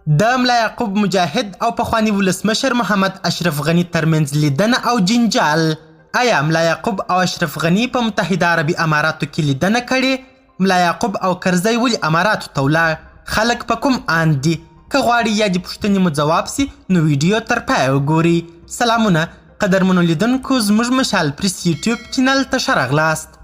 د ملا یعقوب مجاهد او پخواني ولسمشر محمد اشرف غني ترمنځ لیدنه او جنجال. آیا ملا یعقوب او اشرف غني په متحده عربي اماراتو کې لیدنه کړې؟ ملا یعقوب او کرزی ولې اماراتو ته ولاړ؟ خلک په کوم آند دي؟ که غواړئ یا دې پوښتنې مو ځواب سي نو ویډیو تر پایه وګورئ. سلامونه قدرمنو لیدونکو، زموږ مشال پریس یوټیوب چینل ته ښه راغلاست.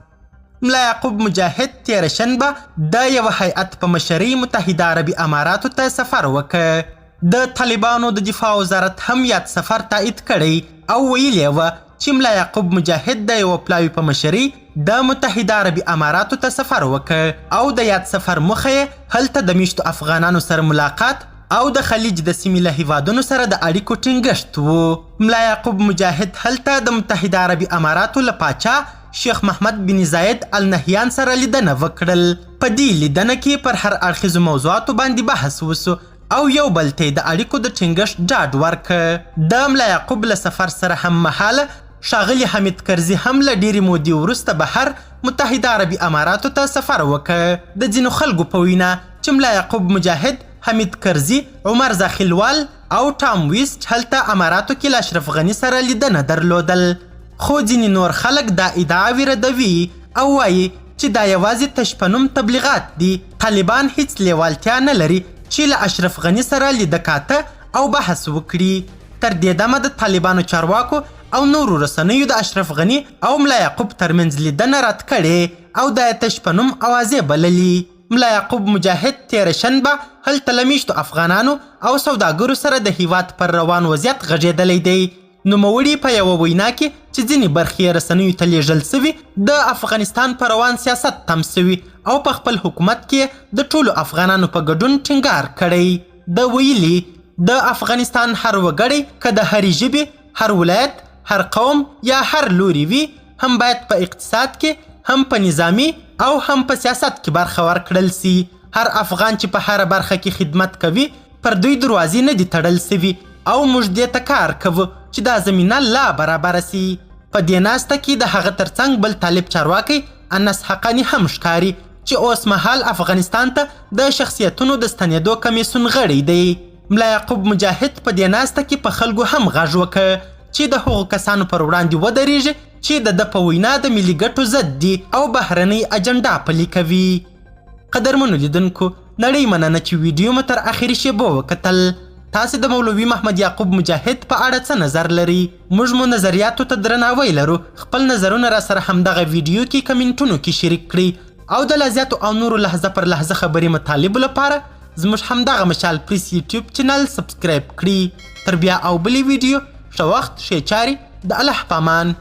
ملا یعقوب مجاهد تیره شنبه د یوه هیئت په مشرۍ متحده عربي اماراتو ته سفر وکړ. د طالبانو د دفاع وزارت هم یاد سفر تایید کړی او ویلې وه چې ملا یعقوب مجاهد د یوه پلاوي په مشرۍ د متحده عربي اماراتو ته سفر وکړ او د یاد سفر موخه یې هلته د میشتو افغانانو سره ملاقات او د خلیج د سیمې له هیوادونو سره د اړیکو ټینګښت و. ملا یعقوب مجاهد هلته د متحده عربي اماراتو له پاچا شیخ محمد بن زاید النهیان سره لیدنه وکړل. په دې لیدنه کې پر هر اړخیزو موضوعاتو باندې بحث وسو او یو بل ته د اړیکو د ټینګښت ډاډ ورکړ. د ملا یعقوب له سفر سره هم مهاله ښاغلي حمید کرزي هم له ډېرې مودې وروسته بهر متحده عربي اماراتو ته سفر وکړ. د ځینو خلکو په وینا چې ملا یعقوب مجاهد، حمید کرزي، عمر زاخیلوال او ټام ویسټ هلته اماراتو کې له اشرف غني سره لیدنه درلودل. خو ځینې نور خلک دا ادعاوې ردوي او وایي چې دا یوازې تشپنوم تبلیغات دي. طالبان هیڅ لیوالتیا نه لري چې له اشرف غني سره لیده کاته او بحث وکړي. تر دې دمه د طالبانو چارواکو او نورو رسنیو د اشرف غني او ملا یعقوب ترمنځ لیدنه رد کړې او دا یې تشپنوم اوازې بللي. ملا یعقوب مجاهد تیره شنبه هلته له میشتو افغانانو او سوداګرو سره د هیواد پر روان وضعیت غږېدلی دی. نوموړي په یوه وینا کې چې ځینې برخې یې رسنیو ته لیږل سوي د افغانستان په روان سیاست تم سوي او په خپل حکومت کې د ټولو افغانانو په ګډون ټینګار کړی. د ویلي د افغانستان هر وګړی که د هرې ژبې، هر ولایت، هر قوم یا هر لوري وي هم باید په اقتصاد کې، هم په نظامی او هم په سیاست کې برخه ورکړل سي. هر افغان چې په هره برخه کې خدمت کوي پر دوی دروازې نه دي تړل سوي او موږ دې ته کار کوو چې دا زمینه لا برابره سي. په دې ناسته کې د هغه ترڅنګ بل طالب چارواکی انس حقانی هم ښکاري چې اوس مهال افغانستان ته د شخصیتونو د ستنېدو کمیسیون غړی دی. ملا یعقوب مجاهد په دې ناسته کې په خلکو هم غږ وکړ چې د هغو کسانو پر وړاندې ودرېږي چې د ده په وینا د ملي ګټو ضد دي او بهرنۍ اجنډا پلي کوي. قدرمنو لیدونکو، نړۍ مننه چې ویډیو مو تر اخري شیبو وکتل. تاسې د مولوي محمد یعقوب مجاهد په اړه څه نظر لري؟ موږ مو نظریاتو ته درناوی لرو. خپل نظرونه را سره همدغه ویډیو کې کمنټونو کې شریک کړئ او د لا زیاتو او نورو لحظه پر لحظه خبرې مطالبو لپاره زموږ همدغه مشال پریس یوټیوب چینل سبسکرایب کړئ. تر بیا او بلې ویډیو، ښه وخت، ښې چارې، د الله په امان.